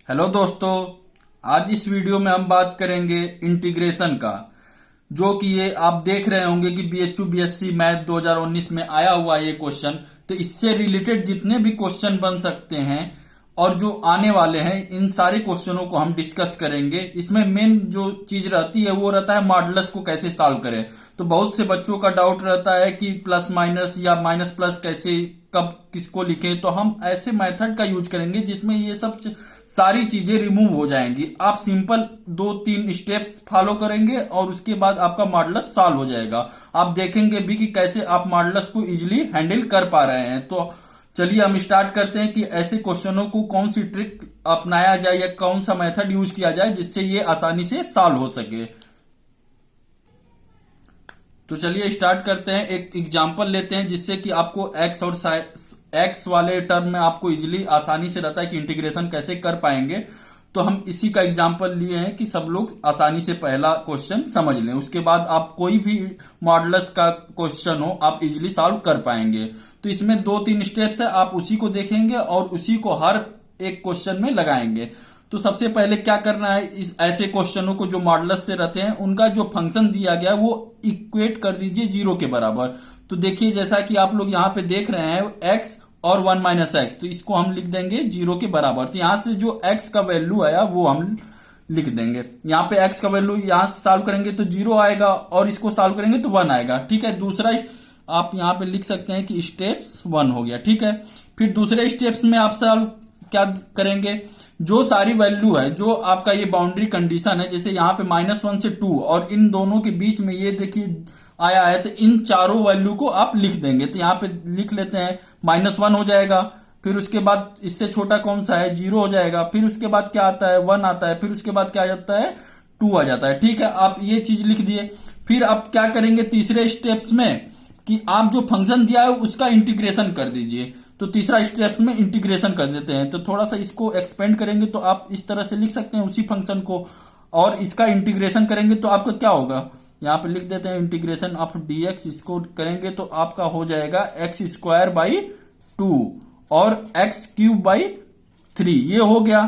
Hello दोस्तों। आज इस वीडियो में हम बात करेंगे इंटीग्रेशन का, जो कि ये आप देख रहे होंगे कि बीएचयू बीएससी मैथ 2019 में आया हुआ है ये क्वेश्चन। तो इससे रिलेटेड जितने भी क्वेश्चन बन सकते हैं और जो आने वाले हैं, इन सारे क्वेश्चनों को हम डिस्कस करेंगे। इसमें मेन जो चीज रहती है वो रहता है मॉडुलस को कैसे सॉल्व करें। तो बहुत से बच्चों का डाउट रहता है कि प्लस माइनस या माइनस प्लस कैसे कब किसको लिखें। तो हम ऐसे मेथड का यूज करेंगे जिसमें ये सब सारी चीजें रिमूव हो जाएंगी। आप सिंपल 2-3 स्टेप्स फॉलो करेंगे और उसके बाद आपका मॉडुलस सॉल्व हो जाएगा। आप देखेंगे भी कि कैसे आप मॉडुलस को इजिली हैंडल कर पा रहे हैं। तो चलिए हम स्टार्ट करते हैं कि ऐसे क्वेश्चनों को कौन सी ट्रिक अपनाया जाए या कौन सा मेथड यूज किया जाए जिससे ये आसानी से सॉल्व हो सके। तो चलिए स्टार्ट करते हैं। एक एग्जांपल लेते हैं जिससे कि आपको एक्स और एक्स वाले टर्म में आपको इजीली आसानी से रहता है कि इंटीग्रेशन कैसे कर पाएंगे। तो हम इसी का एग्जांपल लिए हैं कि सब लोग आसानी से पहला क्वेश्चन समझ लें। उसके बाद आप कोई भी मॉडुलस का क्वेश्चन हो आप इजीली सॉल्व कर पाएंगे। तो इसमें 2-3 स्टेप्स है, आप उसी को देखेंगे और उसी को हर एक क्वेश्चन में लगाएंगे। तो सबसे पहले क्या करना है, इस ऐसे क्वेश्चनों को जो मॉडुलस से रहते हैं उनका जो फंक्शन दिया गया है वो इक्वेट कर दीजिए 0 के बराबर। तो देखिए जैसा कि आप लोग यहाँ पे देख रहे हैं x और 1 माइनस एक्स, तो इसको हम लिख देंगे 0 के बराबर। तो यहां से जो x का वैल्यू आया वो हम लिख देंगे। यहाँ पे x का वैल्यू यहां से सॉल्व करेंगे तो 0 आएगा और इसको सॉल्व करेंगे तो 1 आएगा। ठीक है, दूसरा आप यहाँ पे लिख सकते हैं कि स्टेप्स 1 हो गया। ठीक है, फिर दूसरे स्टेप्स में आप सॉल्व क्या करेंगे, जो सारी वैल्यू है, जो आपका ये बाउंड्री कंडीशन है, जैसे यहाँ पे -1 से 2 और इन दोनों के बीच में ये देखिए आया है, तो इन चारों वैल्यू को आप लिख देंगे। तो यहाँ पे लिख लेते हैं -1 हो जाएगा, फिर उसके बाद इससे छोटा कौन सा है 0 हो जाएगा, फिर उसके बाद क्या आता है 1 आता है, फिर उसके बाद क्या आ जाता है 2 आ जाता है। ठीक है, आप ये चीज लिख दिए। फिर आप क्या करेंगे तीसरे स्टेप्स में कि आप जो फंक्शन दिया है उसका इंटीग्रेशन कर दीजिए। तो तीसरा स्टेप्स में इंटीग्रेशन कर देते हैं। तो थोड़ा सा इसको एक्सपेंड करेंगे तो आप इस तरह से लिख सकते हैं उसी फंक्शन को, और इसका इंटीग्रेशन करेंगे तो आपका क्या होगा, यहाँ पे लिख देते हैं इंटीग्रेशन ऑफ dx। इसको करेंगे तो आपका हो जाएगा x² 2 और x³ 3। ये हो गया।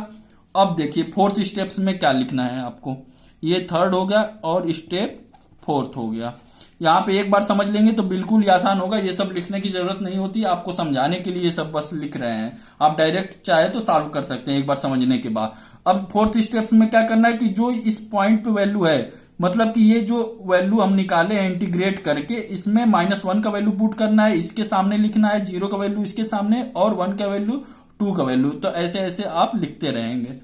अब देखिए फोर्थ स्टेप्स में क्या लिखना है आपको, ये थर्ड हो गया और स्टेप फोर्थ हो गया। यहाँ पे एक बार समझ लेंगे तो बिल्कुल ही आसान होगा। ये सब लिखने की जरूरत नहीं होती, आपको समझाने के लिए ये सब बस लिख रहे हैं। आप डायरेक्ट चाहे तो सॉल्व कर सकते हैं एक बार समझने के बाद। अब फोर्थ स्टेप्स में क्या करना है कि जो इस पॉइंट पे वैल्यू है, मतलब कि ये जो वैल्यू हम निकाले हैं इंटीग्रेट करके, इसमें -1 का वैल्यू पुट करना है, इसके सामने लिखना है 0 का वैल्यू इसके सामने और 1 का वैल्यू 2 का वैल्यू। तो ऐसे ऐसे आप लिखते रहेंगे।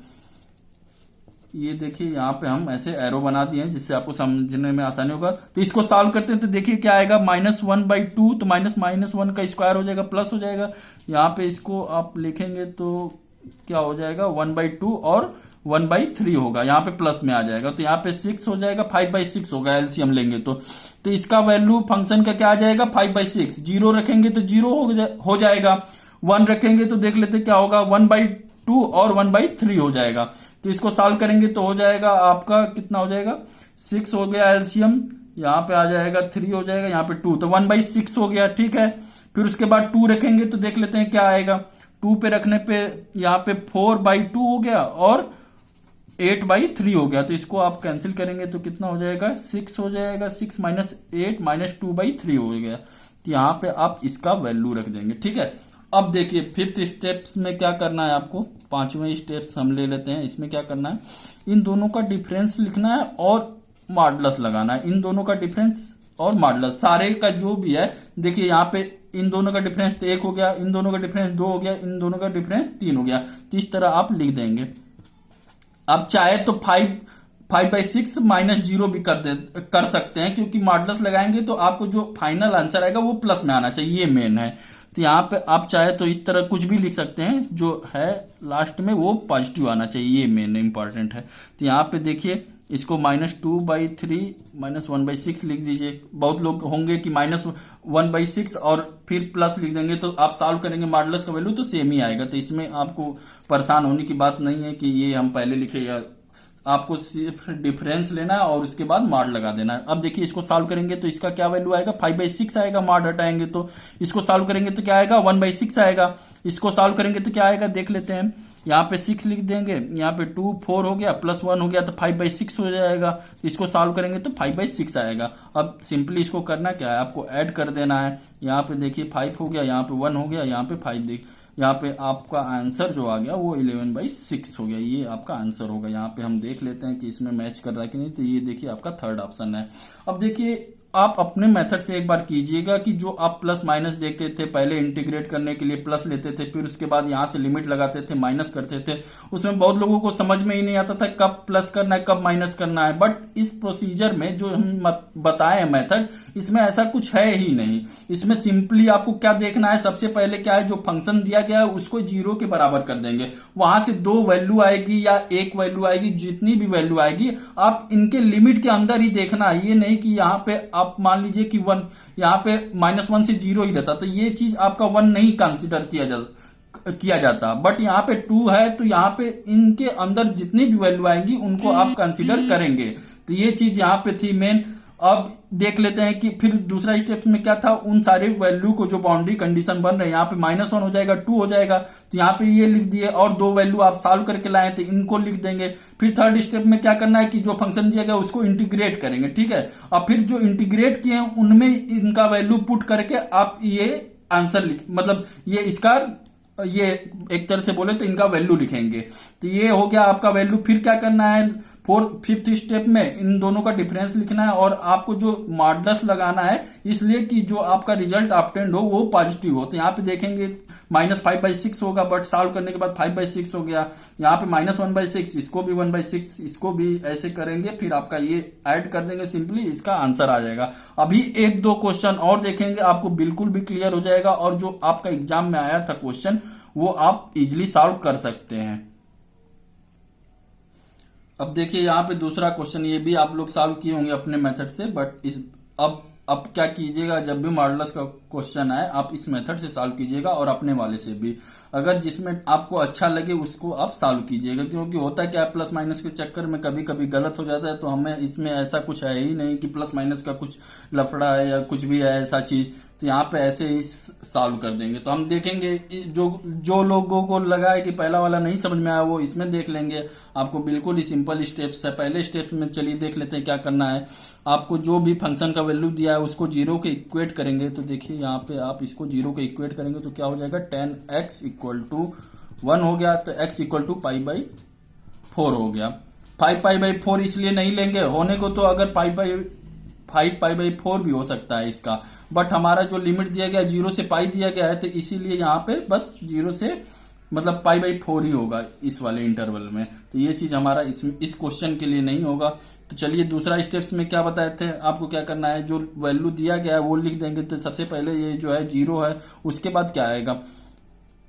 ये देखिए यहाँ पे हम ऐसे एरो बना दिए हैं जिससे आपको समझने में आसानी होगा। तो इसको सॉल्व करते हैं तो देखिए क्या आएगा, -1/2, तो -1 का स्क्वायर हो जाएगा, प्लस हो जाएगा। यहाँ पे इसको आप लिखेंगे तो क्या हो जाएगा 1/2 और 1/3 होगा, यहाँ पे प्लस में आ जाएगा। तो यहाँ पे 6 हो जाएगा, 5/6 होगा एलसीएम लेंगे तो इसका वैल्यू फंक्शन का क्या आ जाएगा 5/6। 0 रखेंगे तो 0 हो जाएगा, 1 रखेंगे तो देख लेते क्या होगा 1/2 और 1/3 हो जाएगा। तो इसको सॉल्व करेंगे तो हो जाएगा आपका कितना हो जाएगा 6 हो गया एलसीएम, यहाँ पे आ जाएगा 3 हो जाएगा, यहाँ पे 2, तो 1/6 हो गया। ठीक है, फिर उसके बाद 2 रखेंगे तो देख लेते हैं क्या आएगा। 2 पे रखने पे यहाँ पे 4/2 हो गया और 8/3 हो गया। तो इसको आप कैंसिल करेंगे तो कितना हो जाएगा 6 हो जाएगा, 6 - 8 -2/3 हो गया। तो यहाँ पे आप इसका वैल्यू रख देंगे। ठीक है, अब देखिए फिफ्थ स्टेप्स में क्या करना है आपको, 5वें स्टेप्स हम ले लेते हैं। इसमें क्या करना है, इन दोनों का डिफरेंस लिखना है और मॉडुलस लगाना है। इन दोनों का डिफरेंस और मॉडुलस सारे का जो भी है, देखिए यहाँ पे इन दोनों का डिफरेंस तो 1 हो गया, इन दोनों का डिफरेंस 2 हो गया, इन दोनों का डिफरेंस 3 हो गया। तो इस तरह आप लिख देंगे। आप चाहे तो 5/6 -0 भी कर सकते हैं, क्योंकि मॉडुलस लगाएंगे तो आपको जो फाइनल आंसर आएगा वो प्लस में आना चाहिए, ये मेन है। तो यहाँ पे आप चाहे तो इस तरह कुछ भी लिख सकते हैं, जो है लास्ट में वो पॉजिटिव आना चाहिए, ये मेन इंपॉर्टेंट है। तो यहाँ पे देखिए इसको -2/3 -1/6 लिख दीजिए। बहुत लोग होंगे कि -1/6 और फिर प्लस लिख देंगे, तो आप सॉल्व करेंगे मॉडुलस का वैल्यू तो सेम ही आएगा। तो इसमें आपको परेशान होने की बात नहीं है कि ये हम पहले लिखे, या आपको सिर्फ डिफरेंस लेना है और उसके बाद मॉड लगा देना है। अब देखिए इसको सॉल्व करेंगे तो इसका क्या वैल्यू आएगा 5/6 आएगा, मॉड हटाएंगे तो इसको सॉल्व करेंगे तो क्या आएगा 1/6 आएगा। इसको सॉल्व करेंगे तो क्या आएगा देख लेते हैं, यहाँ पे 6 लिख देंगे, यहाँ पे 2 4 हो गया, प्लस 1 हो गया तो 5/6 हो जाएगा। इसको सॉल्व करेंगे तो 5/6 आएगा। अब सिंपली इसको करना क्या है, आपको ऐड कर देना है। यहाँ पे देखिए 5 हो गया, यहाँ पे 1 हो गया, यहाँ पे 5 देख, यहाँ पे आपका आंसर जो आ गया वो 11/6 हो गया। ये आपका आंसर होगा। यहाँ पे हम देख लेते हैं कि इसमें मैच कर रहा है कि नहीं। तो ये देखिए आपका थर्ड ऑप्शन है। अब देखिए आप अपने मेथड से एक बार कीजिएगा कि जो आप प्लस माइनस देखते थे, पहले इंटीग्रेट करने के लिए प्लस लेते थे, फिर उसके बाद यहां से लिमिट लगाते थे, माइनस करते थे, उसमें बहुत लोगों को समझ में ही नहीं आता था कब प्लस करना है कब माइनस करना है। बट इस प्रोसीजर में जो हम बताए मेथड, इसमें ऐसा कुछ है ही नहीं। इसमें सिंपली आपको क्या देखना है, सबसे पहले क्या है, जो फंक्शन दिया गया है उसको 0 के बराबर कर देंगे। वहां से 2 वैल्यू आएगी या 1 वैल्यू आएगी, जितनी भी वैल्यू आएगी आप इनके लिमिट के अंदर ही देखना है। ये नहीं कि यहाँ पे आप मान लीजिए कि 1, यहाँ पे -1 से 0 ही रहता तो ये चीज आपका 1 नहीं कंसीडर किया जाता। बट यहाँ पे 2 है तो यहाँ पे इनके अंदर जितनी भी वैल्यू आएंगी उनको आप कंसीडर करेंगे। तो ये चीज यहाँ पे थी मेन। अब देख लेते हैं कि फिर दूसरा स्टेप में क्या था, उन सारे वैल्यू को जो बाउंड्री कंडीशन बन रहे हैं, यहाँ पे -1 हो जाएगा, 2 हो जाएगा, तो यहाँ पे ये लिख दिए, और 2 वैल्यू आप सॉल्व करके लाए तो इनको लिख देंगे। फिर थर्ड स्टेप में क्या करना है कि जो फंक्शन दिया गया उसको इंटीग्रेट करेंगे, ठीक है। और फिर जो इंटीग्रेट किए हैं उनमें इनका वैल्यू पुट करके आप ये आंसर मतलब ये इसका ये एक तरह से बोले तो इनका वैल्यू लिखेंगे। तो ये हो गया आपका वैल्यू। फिर क्या करना है, फिफ्थ स्टेप में इन दोनों का डिफरेंस लिखना है और आपको जो मॉडुलस लगाना है, इसलिए कि जो आपका रिजल्ट ऑब्टेन्ड हो वो पॉजिटिव हो। तो यहाँ पे देखेंगे -5/6 होगा, बट सॉल्व करने के बाद 5/6 हो गया। यहाँ पे -1/6, इसको भी 1/6, इसको भी ऐसे करेंगे, फिर आपका ये ऐड कर देंगे, सिंपली इसका आंसर आ जाएगा। अभी 1-2 क्वेश्चन और देखेंगे, आपको बिल्कुल भी क्लियर हो जाएगा और जो आपका एग्जाम में आया था क्वेश्चन वो आप इजिली सॉल्व कर सकते हैं। अब देखिए यहाँ पे दूसरा क्वेश्चन, ये भी आप लोग सॉल्व किए होंगे अपने मेथड से, बट अब क्या कीजिएगा, जब भी मॉडुलस का क्वेश्चन आए आप इस मेथड से सॉल्व कीजिएगा और अपने वाले से भी। अगर जिसमें आपको अच्छा लगे उसको आप सॉल्व कीजिएगा, क्योंकि होता है क्या, प्लस माइनस के चक्कर में कभी कभी गलत हो जाता है। तो हमें इसमें ऐसा कुछ है ही नहीं कि प्लस माइनस का कुछ लफड़ा है या कुछ भी है ऐसा चीज, तो यहाँ पे ऐसे ही सॉल्व कर देंगे। तो हम देखेंगे जो लोगों को लगा है कि पहला वाला नहीं समझ में आया वो इसमें देख लेंगे। आपको बिल्कुल ही सिंपल स्टेप्स है। पहले स्टेप में चलिए देख लेते हैं क्या करना है। आपको जो भी फंक्शन का वैल्यू दिया है उसको 0 के इक्वेट करेंगे। तो देखिए यहाँ पे आप इसको 0 के इक्वेट करेंगे तो क्या हो जाएगा, 10x = 1 हो गया, तो x = π/4 हो गया। 5π/4 इसलिए नहीं लेंगे, होने को तो अगर 5π/4 भी हो सकता है इसका, बट हमारा जो लिमिट दिया गया 0 से पाई दिया गया है, तो इसीलिए यहाँ पे बस 0 से मतलब π/4 ही होगा इस वाले इंटरवल में। तो ये चीज हमारा इस क्वेश्चन के लिए नहीं होगा। तो चलिए दूसरा स्टेप्स में क्या बताए थे, आपको क्या करना है, जो वैल्यू दिया गया है वो लिख देंगे। तो सबसे पहले ये जो है 0 है, उसके बाद क्या आएगा,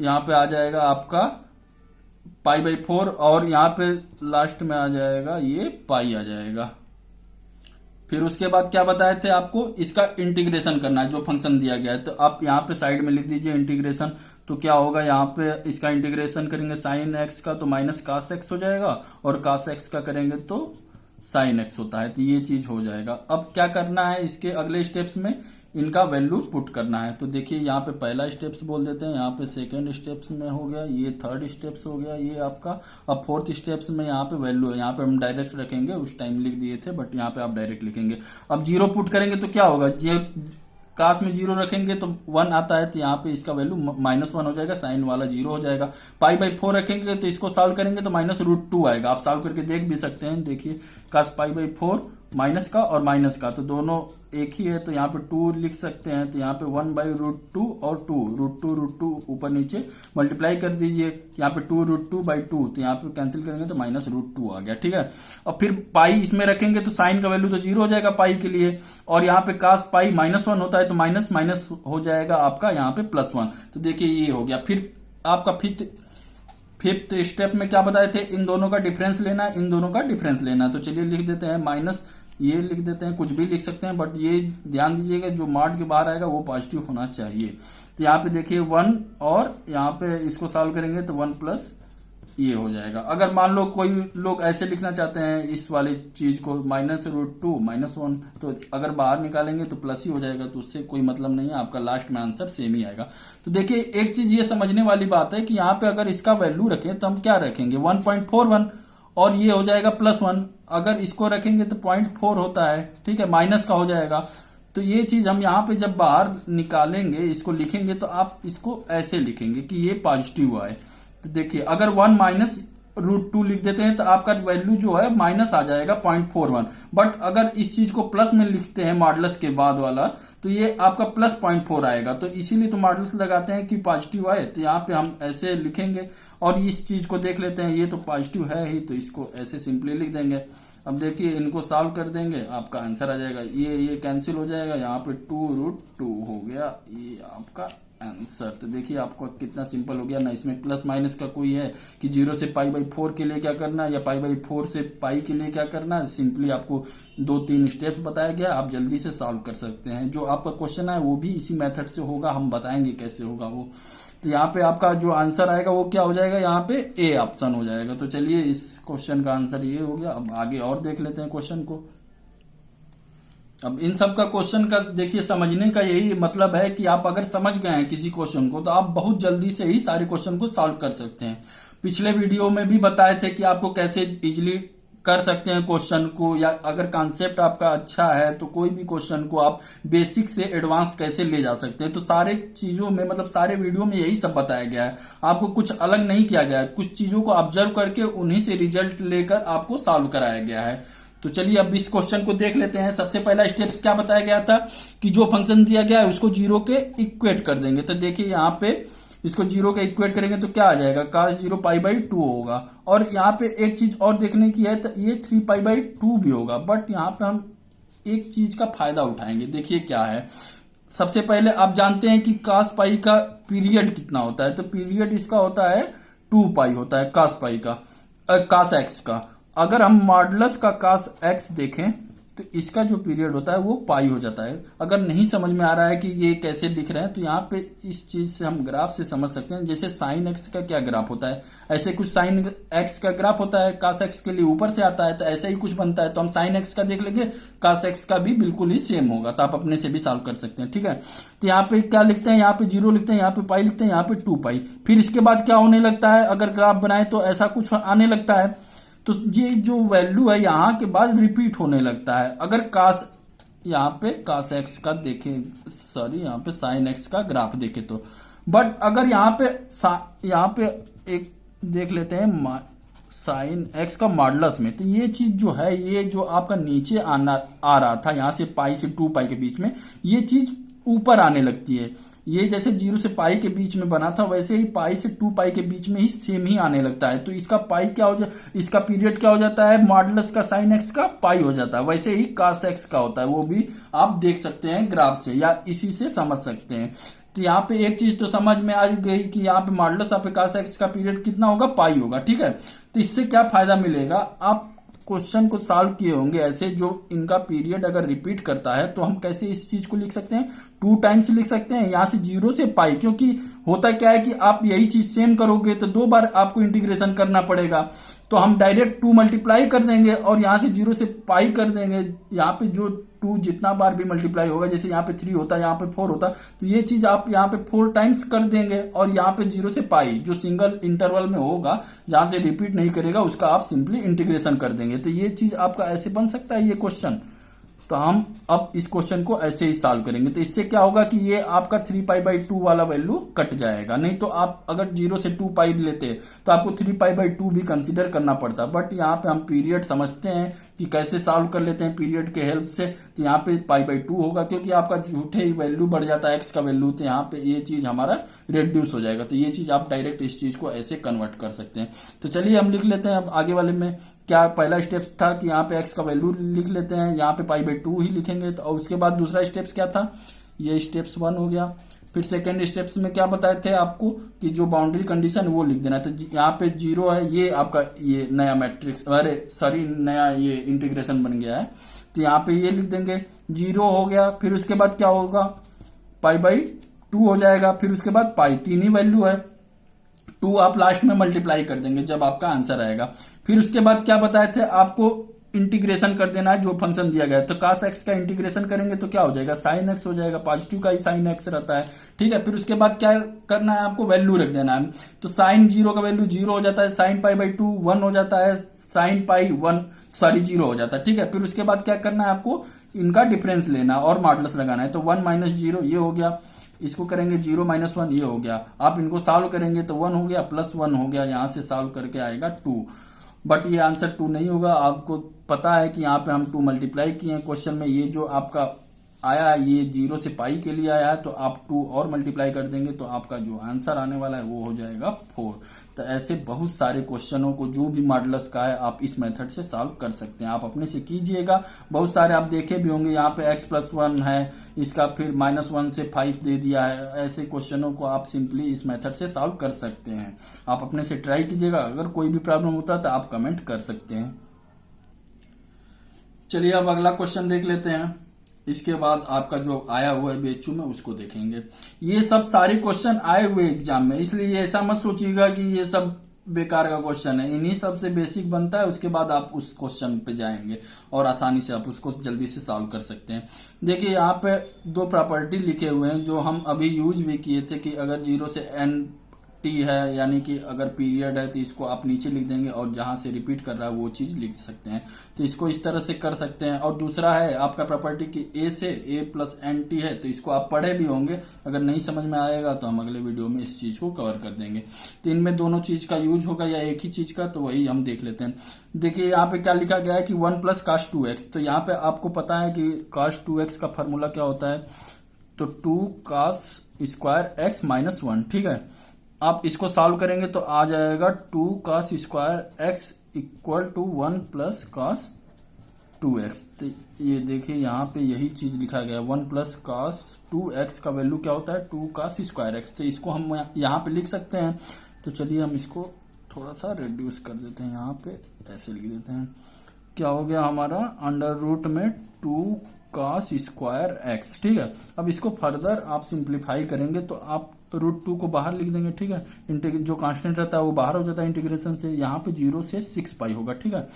यहाँ पे आ जाएगा आपका π/4 और यहाँ पे लास्ट में आ जाएगा ये पाई आ जाएगा। फिर उसके बाद क्या बताए थे आपको, इसका इंटीग्रेशन करना है जो फंक्शन दिया गया है। तो आप यहाँ पे साइड में लिख दीजिए इंटीग्रेशन। तो क्या होगा, यहाँ पे इसका इंटीग्रेशन करेंगे sin x का तो -cos x हो जाएगा, और cos x का करेंगे तो sin x होता है। तो ये चीज हो जाएगा। अब क्या करना है, इसके अगले स्टेप्स में इनका वैल्यू पुट करना है। तो देखिए यहाँ पे पहला स्टेप्स बोल देते हैं, यहाँ पे सेकेंड स्टेप्स में हो गया, ये थर्ड स्टेप्स हो गया ये आपका। अब फोर्थ स्टेप्स में यहाँ पे वैल्यू है, यहाँ पे हम डायरेक्ट रखेंगे, उस टाइम लिख दिए थे बट यहाँ पे आप डायरेक्ट लिखेंगे। अब 0 पुट करेंगे तो क्या होगा, ये काश में 0 रखेंगे तो 1 आता है, तो यहाँ पे इसका वैल्यू -1 हो जाएगा, साइन वाला 0 हो जाएगा। π/4 रखेंगे तो इसको सॉल्व करेंगे तो -√2 आएगा। आप सॉल्व करके देख भी सकते हैं, देखिए काश π/4 माइनस का और माइनस का तो दोनों एक ही है, तो यहाँ पे 2 लिख सकते हैं। तो यहाँ पे 1/√2 और 2 √2 ऊपर नीचे मल्टीप्लाई कर दीजिए, यहाँ पे 2√2/2, तो यहाँ पे कैंसिल करेंगे तो -√2 आ गया, ठीक है। और फिर पाई इसमें रखेंगे तो साइन का वैल्यू तो 0 हो जाएगा पाई के लिए, और यहाँ पे कास पाई -1 होता है तो माइनस माइनस हो जाएगा आपका यहाँ पे +1। तो देखिए ये हो गया। फिर आपका फिफ्थ स्टेप में क्या बताए थे, इन दोनों का डिफरेंस लेना है, इन दोनों का डिफरेंस लेना है। तो चलिए लिख देते हैं माइनस, ये लिख देते हैं, कुछ भी लिख सकते हैं, बट ये ध्यान दीजिएगा जो मॉड के बाहर आएगा वो पॉजिटिव होना चाहिए। तो यहाँ पे देखिए 1 और यहाँ पे इसको सॉल्व करेंगे तो 1 + ये हो जाएगा। अगर मान लो कोई लोग ऐसे लिखना चाहते हैं इस वाली चीज को -√2 -1, तो अगर बाहर निकालेंगे तो प्लस ही हो जाएगा, तो उससे कोई मतलब नहीं है, आपका लास्ट में आंसर सेम ही आएगा। तो देखिए एक चीज ये समझने वाली बात है कि यहाँ पे अगर इसका वैल्यू रखें तो हम क्या रखेंगे 1.41 और ये हो जाएगा +1। अगर इसको रखेंगे तो 0.4 होता है, ठीक है, माइनस का हो जाएगा। तो ये चीज हम यहाँ पे जब बाहर निकालेंगे, इसको लिखेंगे तो आप इसको ऐसे लिखेंगे कि ये पॉजिटिव है। तो देखिए अगर 1 -√2 लिख देते हैं तो आपका वैल्यू जो है माइनस आ जाएगा 0.41। बट अगर इस चीज को प्लस में लिखते हैं मॉडुलस के बाद वाला, तो ये आपका +0.4 आएगा। तो इसीलिए तो मॉडुलस लगाते हैं कि पॉजिटिव आए, तो यहाँ पे हम ऐसे लिखेंगे। और इस चीज को देख लेते हैं, ये तो पॉजिटिव है ही, तो इसको ऐसे सिंपली लिख देंगे। अब देखिए इनको सॉल्व कर देंगे, आपका आंसर आ जाएगा। ये कैंसिल हो जाएगा, यहाँ पे 2√2 हो गया, ये आपका आंसर। तो देखिए आपको कितना सिंपल हो गया ना, इसमें प्लस माइनस का कोई है कि 0 से π/4 के लिए क्या करना है या π/4 से पाई के लिए क्या करना है। सिंपली आपको 2-3 स्टेप्स बताया गया, आप जल्दी से सॉल्व कर सकते हैं। जो आपका क्वेश्चन है वो भी इसी मेथड से होगा, हम बताएंगे कैसे होगा वो। तो यहाँ पे आपका जो आंसर आएगा वो क्या हो जाएगा, यहाँ पे ए ऑप्शन हो जाएगा। तो चलिए इस क्वेश्चन का आंसर ये हो गया। अब आगे और देख लेते हैं क्वेश्चन को। अब इन सब का क्वेश्चन का देखिए समझने का यही मतलब है कि आप अगर समझ गए हैं किसी क्वेश्चन को तो आप बहुत जल्दी से ही सारे क्वेश्चन को सॉल्व कर सकते हैं। पिछले वीडियो में भी बताए थे कि आपको कैसे इजीली कर सकते हैं क्वेश्चन को, या अगर कॉन्सेप्ट आपका अच्छा है तो कोई भी क्वेश्चन को आप बेसिक से एडवांस कैसे ले जा सकते हैं। तो सारे चीजों में मतलब सारे वीडियो में यही सब बताया गया है, आपको कुछ अलग नहीं किया गया है। कुछ चीजों को ऑब्जर्व करके उन्हीं से रिजल्ट लेकर आपको सॉल्व कराया गया है। तो चलिए अब इस क्वेश्चन को देख लेते हैं। सबसे पहला स्टेप्स क्या बताया गया था कि जो फंक्शन दिया गया है उसको 0 के इक्वेट कर देंगे। तो देखिए यहाँ पे इसको 0 के इक्वेट करेंगे तो क्या आ जाएगा, cos 0 π/2 होगा। और यहाँ पे एक चीज और देखने की है, तो ये 3 π/2 भी होगा। बट यहाँ पे हम एक चीज का फायदा उठाएंगे, देखिए क्या है। सबसे पहले आप जानते हैं कि cos π का पीरियड कितना होता है, तो पीरियड इसका होता है 2π होता है cos π का, cos x का। अगर हम मॉडुलस का cos x देखें तो इसका जो पीरियड होता है वो पाई हो जाता है। अगर नहीं समझ में आ रहा है कि ये कैसे लिख रहे हैं तो यहाँ पे इस चीज से हम ग्राफ से समझ सकते हैं। जैसे साइन x का क्या ग्राफ होता है, ऐसे कुछ साइन x का ग्राफ होता है, cos x के लिए ऊपर से आता है, तो ऐसे ही कुछ बनता है। तो हम साइन x का देख लेंगे, cos x का भी बिल्कुल ही सेम होगा। तो आप अपने से भी सॉल्व कर सकते हैं, ठीक है। तो यहाँ पे क्या लिखते हैं, यहाँ पे 0 लिखते हैं, यहाँ पे पाई लिखते हैं, यहाँ पे 2π। फिर इसके बाद क्या होने लगता है, अगर ग्राफ बनाए तो ऐसा कुछ आने लगता है। तो ये जो वैल्यू है यहाँ के बाद रिपीट होने लगता है। अगर कास यहाँ पे cos x का देखें, सॉरी यहाँ पे sin x का ग्राफ देखे तो, बट अगर यहाँ पे एक देख लेते हैं sin x का मॉडुलस में, तो ये चीज जो है, ये जो आपका नीचे आ रहा था यहाँ से पाई से 2π के बीच में, ये चीज ऊपर आने लगती है। ये जैसे 0 से पाई के बीच में बना था वैसे ही पाई से 2π के बीच में ही सेम ही आने लगता है। तो इसका पाई क्या हो जाता है, इसका पीरियड क्या हो जाता है, मॉडुलस का sin x का पाई हो जाता है। वैसे ही cos x का होता है, वो भी आप देख सकते हैं ग्राफ से या इसी से समझ सकते हैं। तो यहाँ पे एक चीज तो समझ में आ गई कि यहाँ पे मॉडुलस आप cos x का पीरियड कितना होगा, पाई होगा, ठीक है। तो इससे क्या फायदा मिलेगा, आप क्वेश्चन को सॉल्व किए होंगे ऐसे, जो इनका पीरियड अगर रिपीट करता है तो हम कैसे इस चीज को लिख सकते हैं, 2 टाइम्स लिख सकते हैं यहाँ से 0 से पाई। क्योंकि होता क्या है कि आप यही चीज सेम करोगे तो 2 बार आपको इंटीग्रेशन करना पड़ेगा। तो हम डायरेक्ट 2 मल्टीप्लाई कर देंगे और यहाँ से 0 से पाई कर देंगे। यहाँ पे जो 2 जितना बार भी मल्टीप्लाई होगा, जैसे यहाँ पे 3 होता है, यहाँ पे 4 होता है, तो ये चीज आप यहाँ पे 4 टाइम्स कर देंगे। और यहाँ पे 0 से पाई जो सिंगल इंटरवल में होगा, जहां से रिपीट नहीं करेगा, उसका आप सिंपली इंटीग्रेशन कर देंगे। तो ये चीज आपका ऐसे बन सकता है ये क्वेश्चन। तो हम अब इस क्वेश्चन को ऐसे ही सॉल्व करेंगे। तो इससे क्या होगा कि ये आपका 3π/2 वाला वैल्यू कट जाएगा। नहीं तो आप अगर 0 से 2π लेते तो आपको 3π/2 भी कंसीडर करना पड़ता। बट यहाँ पे हम पीरियड समझते हैं कि कैसे सॉल्व कर लेते हैं पीरियड के हेल्प से। तो यहाँ पे π/2 होगा, क्योंकि आपका झूठे ही वैल्यू बढ़ जाता है x का वैल्यू, तो यहाँ पे ये चीज हमारा रिड्यूस हो जाएगा। तो ये चीज आप डायरेक्ट इस चीज को ऐसे कन्वर्ट कर सकते हैं। तो चलिए हम लिख लेते हैं अब आगे वाले में। क्या पहला स्टेप था कि यहाँ पे x का वैल्यू लिख लेते हैं, यहाँ पे π/2 ही लिखेंगे। तो उसके बाद दूसरा स्टेप्स क्या था, ये स्टेप्स 1 हो गया। फिर सेकेंड स्टेप्स में क्या बताए थे आपको कि जो बाउंड्री कंडीशन वो लिख देना है। तो यहाँ पे 0 है, ये आपका ये नया मैट्रिक्स, अरे सॉरी नया ये इंटीग्रेशन बन गया है। तो यहाँ पे ये लिख देंगे, 0 हो गया। फिर उसके बाद क्या होगा, π/2 हो जाएगा। फिर उसके बाद पाई, 3 ही वैल्यू है, 2 आप लास्ट में मल्टीप्लाई कर देंगे जब आपका आंसर आएगा। फिर उसके बाद क्या बताए थे आपको, इंटीग्रेशन कर देना है जो फंक्शन दिया गया है। तो cos x का इंटीग्रेशन करेंगे तो क्या हो जाएगा, sin x हो जाएगा, पॉजिटिव का ही sin x रहता है, ठीक है। फिर उसके बाद क्या करना है, आपको वैल्यू रख देना है। तो sin 0 का वैल्यू 0 हो जाता है, sin पाई बाई 2 1 हो जाता है, sin पाई 0 हो जाता है, ठीक है। फिर उसके बाद क्या करना है, आपको इनका डिफरेंस लेना और मॉडुलस लगाना है। तो 1 माइनस 0 ये हो गया, इसको करेंगे 0 माइनस 1 ये हो गया। आप इनको सॉल्व करेंगे तो 1 हो गया प्लस 1 हो गया, यहां से सॉल्व करके आएगा 2। बट ये आंसर 2 नहीं होगा, आपको पता है कि यहाँ पे हम 2 मल्टीप्लाई किए हैं क्वेश्चन में। ये जो आपका आया है ये 0 से पाई के लिए आया है, तो आप 2 और मल्टीप्लाई कर देंगे तो आपका जो आंसर आने वाला है वो हो जाएगा 4। तो ऐसे बहुत सारे क्वेश्चनों को जो भी मॉडुलस का है आप इस मेथड से सॉल्व कर सकते हैं। आप अपने से कीजिएगा, बहुत सारे आप देखे भी होंगे, यहाँ पे x+1 है, इसका फिर -1 से 5 दे दिया है। ऐसे क्वेश्चनों को आप सिंपली इस मेथड से सॉल्व कर सकते हैं। आप अपने से ट्राई कीजिएगा, अगर कोई भी प्रॉब्लम होता है तो आप कमेंट कर सकते हैं। चलिए अब अगला क्वेश्चन देख लेते हैं, इसके बाद आपका जो आया हुआ है BHU में उसको देखेंगे। ये सब सारे क्वेश्चन आए हुए एग्जाम में, इसलिए ऐसा मत सोचिएगा कि ये सब बेकार का क्वेश्चन है। इन्हीं सब से बेसिक बनता है, उसके बाद आप उस क्वेश्चन पे जाएंगे और आसानी से आप उसको जल्दी से सॉल्व कर सकते हैं। देखिए यहाँ पे 2 प्रॉपर्टी लिखे हुए हैं जो हम अभी यूज भी किए थे कि अगर 0 से n t है, यानी कि अगर पीरियड है तो इसको आप नीचे लिख देंगे और जहां से रिपीट कर रहा है वो चीज लिख सकते हैं। तो इसको इस तरह से कर सकते हैं। और दूसरा है आपका प्रॉपर्टी कि a से a प्लस एन टी है, तो इसको आप पढ़े भी होंगे, अगर नहीं समझ में आएगा तो हम अगले वीडियो में इस चीज को कवर कर देंगे। तो इनमें दोनों चीज का यूज होगा या एक ही चीज का, तो वही हम देख लेते हैं। देखिए यहाँ पे क्या लिखा गया है कि 1 प्लस cos 2x। तो यहाँ पे आपको पता है कि cos 2x का फॉर्मूला क्या होता है, तो 2 cos स्क्वायर x माइनस 1, ठीक है। आप इसको सॉल्व करेंगे तो आ जाएगा 2 cos square x equal to 1 plus cos 2x। तो ये देखिए यहाँ पे यही चीज लिखा गया है, 1 प्लस cos 2x का वैल्यू क्या होता है, 2 cos स्क्वायर x। तो इसको हम यहाँ पे लिख सकते हैं। तो चलिए हम इसको थोड़ा सा रिड्यूस कर देते हैं, यहाँ पे ऐसे लिख देते हैं। क्या हो गया हमारा, अंडर रूट में 2 cos स्क्वायर x, ठीक है। अब इसको फर्दर आप सिंप्लीफाई करेंगे तो आप √2 को बाहर लिख देंगे, ठीक है। जो कांस्टेंट रहता है वो बाहर हो जाता है इंटीग्रेशन से, यहाँ पे 0 से 6 पाई होगा, ठीक है।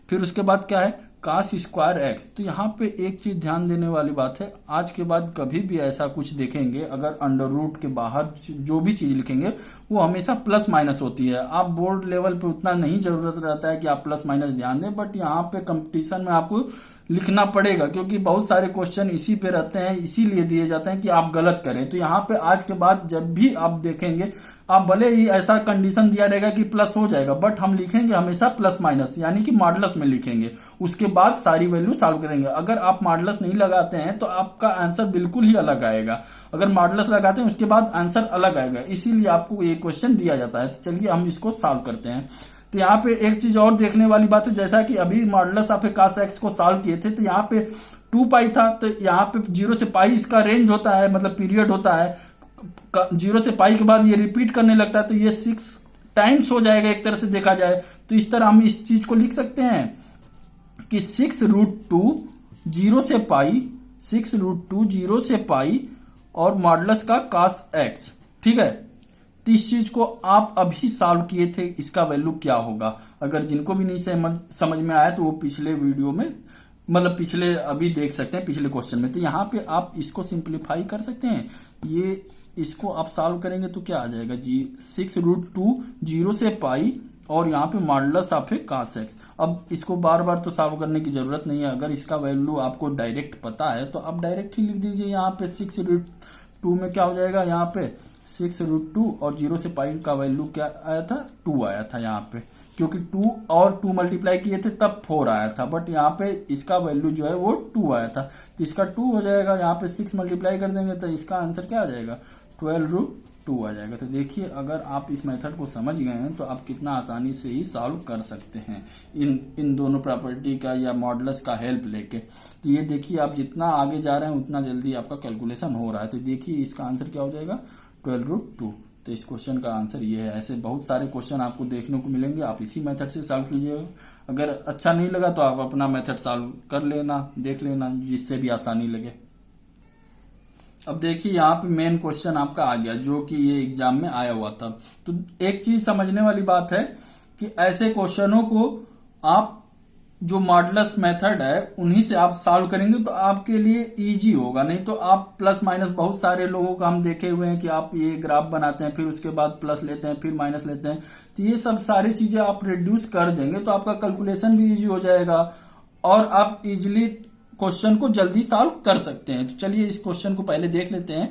फिर उसके बाद क्या है, cos स्क्वायर x। तो यहाँ पे एक चीज ध्यान देने वाली बात है, आज के बाद कभी भी ऐसा कुछ देखेंगे, अगर अंडर रूट के बाहर जो भी चीज लिखेंगे वो हमेशा प्लस माइनस होती है। आप बोर्ड लेवल पे उतना नहीं जरूरत रहता है कि आप प्लस माइनस ध्यान दें, बट यहाँ पे कंपटीशन में आपको लिखना पड़ेगा, क्योंकि बहुत सारे क्वेश्चन इसी पे रहते हैं, इसीलिए दिए जाते हैं कि आप गलत करें। तो यहाँ पे आज के बाद जब भी आप देखेंगे, आप भले ही ऐसा कंडीशन दिया रहेगा कि प्लस हो जाएगा, बट हम लिखेंगे हमेशा प्लस माइनस, यानी कि मॉडुलस में लिखेंगे। उसके बाद सारी वैल्यू सॉल्व करेंगे। अगर आप मॉडुलस नहीं लगाते हैं तो आपका आंसर बिल्कुल ही अलग आएगा, अगर मॉडुलस लगाते हैं उसके बाद आंसर अलग आएगा, इसीलिए आपको ये क्वेश्चन दिया जाता है। तो चलिए हम इसको सॉल्व करते हैं। तो यहाँ पे एक चीज और देखने वाली बात है, जैसा कि अभी मॉडुलस ऑफ cos x को सॉल्व किए थे, तो यहाँ पे 2 पाई था, तो यहाँ पे 0 से पाई इसका रेंज होता है, मतलब पीरियड होता है। 0 से पाई के बाद ये रिपीट करने लगता है, तो ये 6 टाइम्स हो जाएगा एक तरह से देखा जाए। तो इस तरह हम इस चीज को लिख सकते हैं कि 6√2 0 से पाई, 6√2 0 से पाई और मॉडुलस का cos x, ठीक है। तो इस चीज को आप अभी सॉल्व किए थे, इसका वैल्यू क्या होगा। अगर जिनको भी नहीं समझ में आया तो वो पिछले वीडियो में, मतलब पिछले अभी देख सकते हैं पिछले क्वेश्चन में। तो यहाँ पे आप इसको सिंप्लीफाई कर सकते हैं। ये इसको आप सॉल्व करेंगे तो क्या आ जाएगा जी, 6√2 0 से पाई और यहाँ पे मॉडुलस ऑफ cos x। अब इसको बार बार तो सॉल्व करने की जरूरत नहीं है, अगर इसका वैल्यू आपको डायरेक्ट पता है तो आप डायरेक्ट ही लिख दीजिए। यहाँ पे 6√2 में क्या हो जाएगा, यहाँ पे 6√2 और 0 से पाई का वैल्यू क्या आया था, 2 आया था यहाँ पे, क्योंकि 2 और 2 मल्टीप्लाई किए थे तब 4 आया था, बट यहाँ पे इसका वैल्यू जो है वो 2 आया था। तो इसका 2 हो जाएगा, यहाँ पे 6 मल्टीप्लाई कर देंगे तो इसका आंसर क्या आ जाएगा, 12√2 आ जाएगा। तो देखिए अगर आप इस मेथड को समझ गए हैं तो आप कितना आसानी से ही सॉल्व कर सकते हैं इन दोनों प्रॉपर्टी का या मॉडुलस का हेल्प लेके। तो ये देखिए आप जितना आगे जा रहे हैं उतना जल्दी आपका कैलकुलेशन हो रहा है। तो देखिए इसका आंसर क्या हो जाएगा, 12√2। तो इस क्वेश्चन का आंसर ये है। ऐसे बहुत सारे क्वेश्चन आपको देखने को मिलेंगे, आप इसी मेथड से सॉल्व कीजिएगा। अगर अच्छा नहीं लगा तो आप अपना मेथड सॉल्व कर लेना, देख लेना, जिससे भी आसानी लगे। अब देखिए यहाँ पे मेन क्वेश्चन आपका आ गया जो कि ये एग्जाम में आया हुआ था। तो एक चीज समझने वाली बात है कि ऐसे क्वेश्चनों को आप जो मॉडुलस मेथड है उन्हीं से आप सॉल्व करेंगे तो आपके लिए इजी होगा। नहीं तो आप प्लस माइनस, बहुत सारे लोगों का हम देखे हुए हैं कि आप ये ग्राफ बनाते हैं फिर उसके बाद प्लस लेते हैं फिर माइनस लेते हैं, तो ये सब सारी चीजें आप रिड्यूस कर देंगे तो आपका कैलकुलेशन भी इजी हो जाएगा और आप इजिली क्वेश्चन को जल्दी सॉल्व कर सकते हैं। तो चलिए इस क्वेश्चन को पहले देख लेते हैं।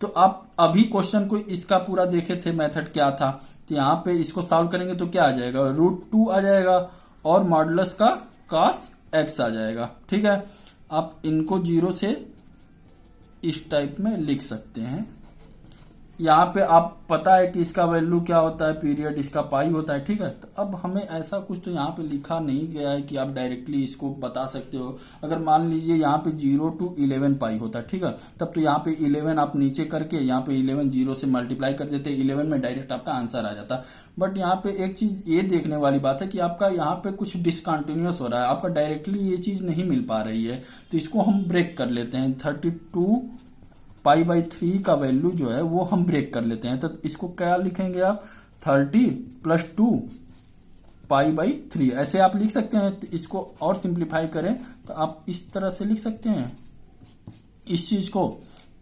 तो आप अभी क्वेश्चन को इसका पूरा देखे थे मेथड क्या था, तो यहाँ पे इसको सॉल्व करेंगे तो क्या आ जाएगा, √2 आ जाएगा और मॉडुलस का cos x आ जाएगा। ठीक है, आप इनको 0 से इस टाइप में लिख सकते हैं। यहाँ पे आप पता है कि इसका वैल्यू क्या होता है, पीरियड इसका पाई होता है। ठीक है, तो अब हमें ऐसा कुछ तो यहाँ पे लिखा नहीं गया है कि आप डायरेक्टली इसको बता सकते हो। अगर मान लीजिए यहाँ पे 0 to 11 पाई होता है, ठीक है, तब तो यहाँ पे 11 आप नीचे करके यहाँ पे 11 0 से मल्टीप्लाई कर देते, 11 में डायरेक्ट आपका आंसर आ जाता। बट यहाँ पे एक चीज ये देखने वाली बात है कि आपका यहाँ पे कुछ डिसकंटिन्यूअस हो रहा है, आपका डायरेक्टली ये चीज नहीं मिल पा रही है। तो इसको हम ब्रेक कर लेते हैं। 32 π/3 का वैल्यू जो है वो हम ब्रेक कर लेते हैं। तो इसको क्या लिखेंगे आप, 30 + 2 π/3 ऐसे आप लिख सकते हैं। तो इसको और सिंप्लीफाई करें तो आप इस तरह से लिख सकते हैं। इस चीज को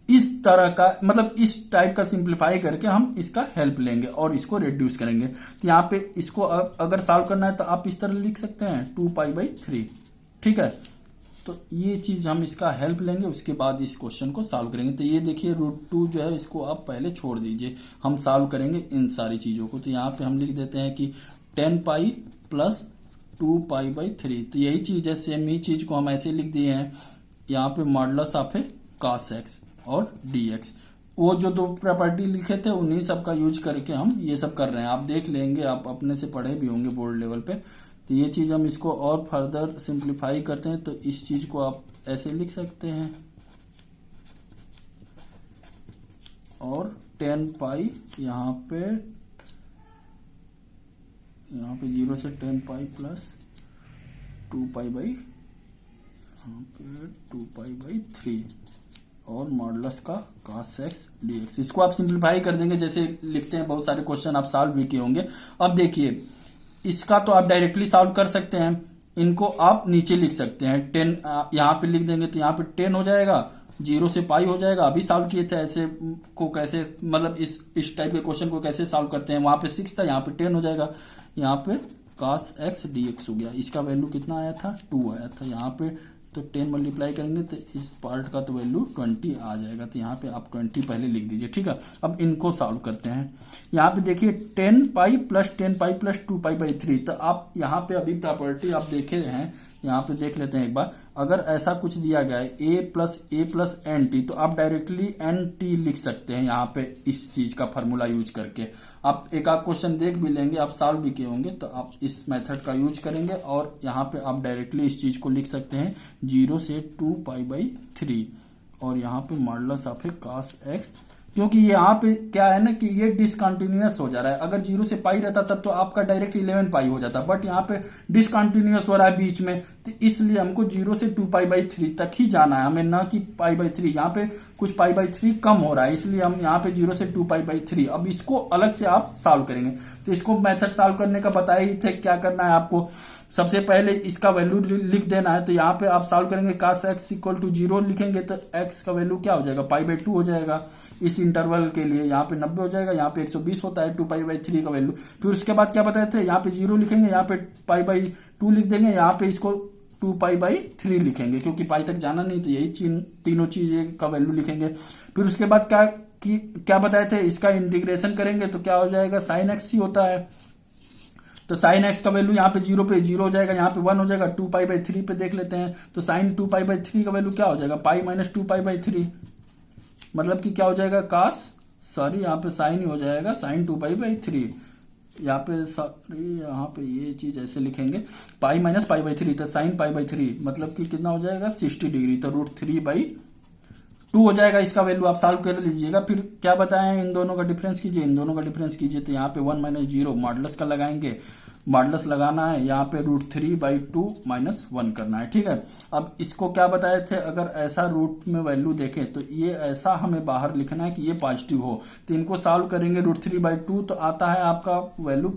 इस तरह का, मतलब इस टाइप का सिंप्लीफाई करके हम इसका हेल्प लेंगे और इसको रिड्यूस करेंगे। तो यहाँ पे इसको अगर सॉल्व करना है तो आप इस तरह लिख सकते हैं 2 π/3। ठीक है, तो ये चीज हम इसका हेल्प लेंगे, उसके बाद इस क्वेश्चन को सॉल्व करेंगे। तो ये देखिए √2 जो है इसको आप पहले छोड़ दीजिए, हम सॉल्व करेंगे इन सारी चीजों को। तो यहाँ पे हम लिख देते हैं कि 10 π + 2 π/3। तो यही चीज है, सेम ही चीज को हम ऐसे लिख दिए हैं। यहाँ पे मॉडुलस ऑफ है cos x और dx, वो जो दो प्रॉपर्टी लिखे थे उन्हीं सब का यूज करके हम ये सब कर रहे हैं। आप देख लेंगे, आप अपने से पढ़े भी होंगे बोर्ड लेवल पे। तो ये चीज हम इसको और फर्दर सिंप्लीफाई करते हैं तो इस चीज को आप ऐसे लिख सकते हैं और 10 π यहाँ पे 0 से 10 π + 2 π/3 और मॉडुलस का cos x dx। इसको आप सिंप्लीफाई कर देंगे, जैसे लिखते हैं बहुत सारे क्वेश्चन आप सॉल्व भी किए होंगे। अब देखिए इसका तो आप डायरेक्टली सॉल्व कर सकते हैं, इनको आप नीचे लिख सकते हैं। 10 यहाँ पे लिख देंगे तो यहाँ पे 10 हो जाएगा, 0 से पाई हो जाएगा। अभी सॉल्व किए थे ऐसे को कैसे, मतलब इस टाइप के क्वेश्चन को कैसे सॉल्व करते हैं। वहां पे 6 था, यहाँ पे 10 हो जाएगा। यहाँ पे cos x dx हो गया, इसका वैल्यू कितना आया था, 2 आया था। यहाँ पे तो 10 मल्टीप्लाई करेंगे तो इस पार्ट का तो वैल्यू 20 आ जाएगा। तो यहाँ पे आप 20 पहले लिख दीजिए। ठीक है, अब इनको सॉल्व करते हैं। यहाँ पे देखिए 10 π + 10 π + 2 π/3। तो आप यहाँ पे अभी प्रॉपर्टी आप देखे हैं, यहाँ पे देख लेते हैं एक बार। अगर ऐसा कुछ दिया गया है a + nt, तो आप डायरेक्टली nt लिख सकते हैं यहाँ पे इस चीज का फॉर्मूला यूज करके। आप एक आध क्वेश्चन देख भी लेंगे, आप सॉल्व भी किए होंगे, तो आप इस मेथड का यूज करेंगे और यहाँ पे आप डायरेक्टली इस चीज को लिख सकते हैं 0 से 2 π/3 और यहाँ पे मॉडुलस ऑफ cos x, क्योंकि यहाँ पे क्या है ना कि ये डिसकंटिन्यूअस हो जा रहा है। अगर 0 से पाई रहता तब तो आपका डायरेक्ट 11 पाई हो जाता, बट यहाँ पे डिसकंटिन्यूअस हो रहा है बीच में, तो इसलिए हमको 0 से 2 π/3 तक ही जाना है हमें, ना कि π/3। यहाँ पे कुछ π/3 कम हो रहा है, इसलिए हम यहाँ पे 0 से 2 π/3। अब इसको अलग से आप सॉल्व करेंगे। तो इसको मेथड सॉल्व करने का बताया ही थे, क्या करना है आपको, सबसे पहले इसका वैल्यू लिख देना है। तो यहाँ पे आप सॉल्व करेंगे, cos x = 0 लिखेंगे तो x का वैल्यू क्या हो जाएगा, π/2 हो जाएगा। इस इंटरवल के लिए यहाँ पे 90 हो जाएगा, यहाँ पे 120 होता है 2 π/3 का वैल्यू। फिर उसके बाद क्या बताए थे, यहाँ पे 0 लिखेंगे, यहाँ पे π/2 लिख देंगे, यहाँ पे इसको 2 π/3 लिखेंगे, क्योंकि पाई तक जाना नहीं तो यही तीनों चीजें का वैल्यू लिखेंगे। फिर उसके बाद क्या बताए थे, इसका इंटीग्रेशन करेंगे तो क्या हो जाएगा, sin x ही होता है। तो sin x का वैल्यू यहाँ पे 0 पे 0 हो जाएगा, यहाँ पे 1 हो जाएगा। 2 π/3 पे देख लेते हैं, तो sin 2 π/3 का वैल्यू क्या हो जाएगा, π - 2 π/3, मतलब कि क्या हो जाएगा, यहाँ पे sin ही हो जाएगा, sin 2 π/3। यहाँ पे ये चीज ऐसे लिखेंगे, π - π/3, तो sin π/3 मतलब कि कितना हो जाएगा, 60 डिग्री। तो √3/2 हो जाएगा इसका वैल्यू, आप सॉल्व कर लीजिएगा। फिर क्या बताएं, इन दोनों का डिफरेंस कीजिए, इन दोनों का डिफरेंस कीजिए। तो यहाँ पे 1 - 0 मॉडुलस का लगाएंगे, मॉडुलस लगाना है, यहाँ पे √3/2 -1 करना है। ठीक है, अब इसको क्या बताए थे, अगर ऐसा रूट में वैल्यू देखें तो ये ऐसा हमें बाहर लिखना है कि ये पॉजिटिव हो। तो इनको सॉल्व करेंगे, √3/2 तो आता है आपका वैल्यू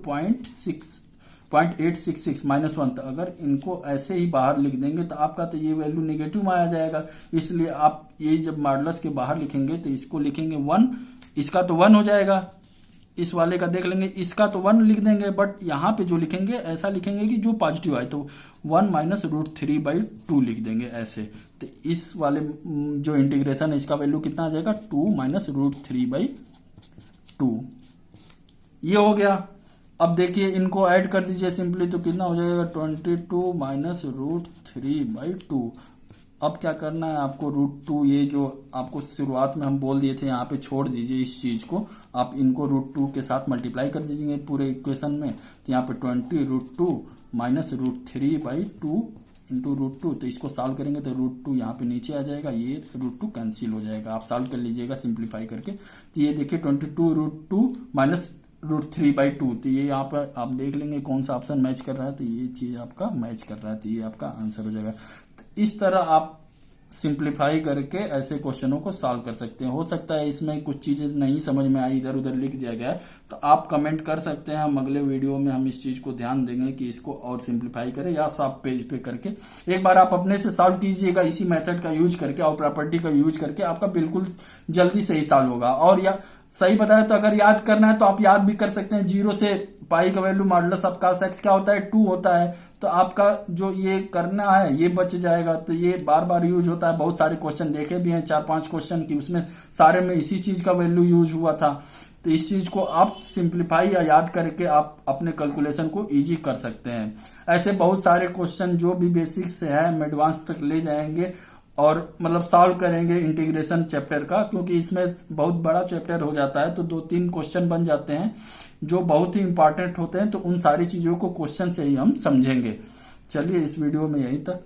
0.866 -1। तो अगर इनको ऐसे ही बाहर लिख देंगे तो आपका तो ये वैल्यू नेगेटिव में आ जाएगा। इसलिए आप ये जब मॉडुलस के बाहर लिखेंगे तो इसको लिखेंगे 1, इसका तो 1 हो जाएगा, इस वाले का देख लेंगे, इसका तो 1 लिख देंगे, बट यहाँ पे जो लिखेंगे ऐसा लिखेंगे कि जो पॉजिटिव आए, तो 1 -√3/2 लिख देंगे ऐसे। तो इस वाले जो इंटीग्रेशन है इसका वैल्यू कितना आ जाएगा, 2 -√3/2। ये हो गया। अब देखिए इनको ऐड कर दीजिए सिंपली, तो कितना हो जाएगा, 22 -√3/2। अब क्या करना है आपको, √2 ये जो आपको शुरुआत में हम बोल दिए थे यहाँ पे छोड़ दीजिए इस चीज को, आप इनको √2 के साथ मल्टीप्लाई कर दीजिए पूरे इक्वेशन में। तो यहाँ पे 20 √2 -√3/2 इंटू √2, तो इसको सॉल्व करेंगे तो √2 यहाँ पे नीचे आ जाएगा, ये √2 कैंसिल हो जाएगा। आप सॉल्व कर लीजिएगा सिंप्लीफाई करके। तो ये देखिए 22 √2 -√3/2, तो ये यहाँ पर आप देख लेंगे कौन सा ऑप्शन मैच कर रहा है, तो ये चीज आपका मैच कर रहा है, तो ये आपका आंसर हो जाएगा। इस तरह आप सिंप्लीफाई करके ऐसे क्वेश्चनों को सॉल्व कर सकते हैं। हो सकता है इसमें कुछ चीजें नहीं समझ में आई, इधर उधर लिख दिया गया है, तो आप कमेंट कर सकते हैं। हम अगले वीडियो में हम इस चीज को ध्यान देंगे कि इसको और सिंप्लीफाई करें, या साफ पेज पे करके एक बार आप अपने से सॉल्व कीजिएगा इसी मेथड का यूज करके और प्रॉपर्टी का यूज करके, आपका बिल्कुल जल्दी से ही सॉल्व होगा। और या सही बताया तो अगर याद करना है तो आप याद भी कर सकते हैं, 0 से पाई का value modulus of cos x क्या होता है, 2 होता है। तो आपका जो ये करना है ये बच जाएगा। तो ये बार बार यूज होता है, बहुत सारे क्वेश्चन देखे भी हैं, 4-5 क्वेश्चन की, उसमें सारे में इसी चीज का वैल्यू यूज हुआ था। तो इस चीज को आप सिंप्लीफाई या याद करके आप अपने कैलकुलेशन को इजी कर सकते हैं। ऐसे बहुत सारे क्वेश्चन जो भी बेसिक्स से है हम एडवांस तक ले जाएंगे और मतलब सॉल्व करेंगे इंटीग्रेशन चैप्टर का, क्योंकि इसमें बहुत बड़ा चैप्टर हो जाता है, तो 2-3 क्वेश्चन बन जाते हैं जो बहुत ही इंपॉर्टेंट होते हैं। तो उन सारी चीजों को क्वेश्चन से ही हम समझेंगे। चलिए इस वीडियो में यहीं तक।